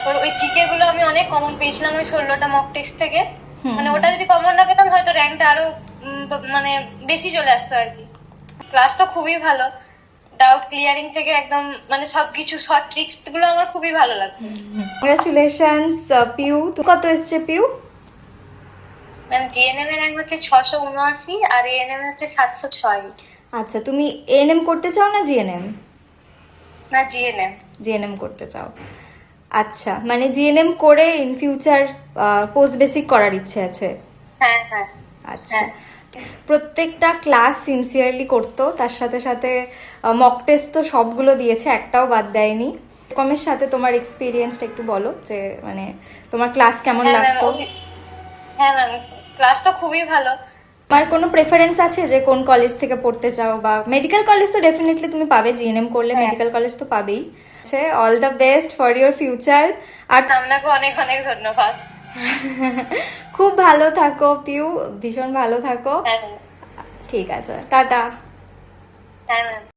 ওর ওই জিকে গুলো আমি অনেক কমন পেয়েছিলাম ওই 16টা মক টেস্ট থেকে। মানে ওটা যদি কমন না পেতাম হয়তো র্যাঙ্কটা আরো মানে বেশি চলে আসতো আর কি। ক্লাস তো খুবই ভালো, ডাউট ক্লিয়ারিং থেকে একদম মানে সবকিছু শর্ট ট্রিক্স গুলো আমার খুবই ভালো লাগতো। কংগ্রাচুলেশনস পিউ। কত এসছে পিউ? ম্যাম জিএনএম এর র্যাঙ্ক হচ্ছে 679 আর এএনএম হচ্ছে 706। আচ্ছা, তুমি এএনএম করতে চাও না জিএনএম? না জিএনএম। জিএনএম করতে চাও, আচ্ছা। মানে জিএনএম করে ইন ফিউচার পোস্ট বেসিক করার ইচ্ছে আছে? হ্যাঁ হ্যাঁ। আচ্ছা, প্রত্যেকটা ক্লাস সিনসিয়ারলি করতো, তার সাথে সাথে মক টেস্ট তো সবগুলো দিয়েছে, একটাও বাদ দেয়নি। কমের সাথে তোমার এক্সপিরিয়েন্সটা একটু বলো, যে মানে তোমার ক্লাস কেমন লাগতো? হ্যাঁ ম্যাম, ক্লাস তো খুবই ভালো। তোমার কোনো প্রেফারেন্স আছে যে কোন কলেজ থেকে পড়তে চাও? বা মেডিকেল কলেজ তো ডেফিনেটলি তুমি পাবে, জিএনএম করলে মেডিকেল কলেজ তো পাবেই। All the best for your future. আর আপনাকে অনেক অনেক ধন্যবাদ। খুব ভালো থাকো পিউ, ভীষণ ভালো থাকো। হ্যাঁ ঠিক আছে, টাটা। হ্যাঁ ম্যাম।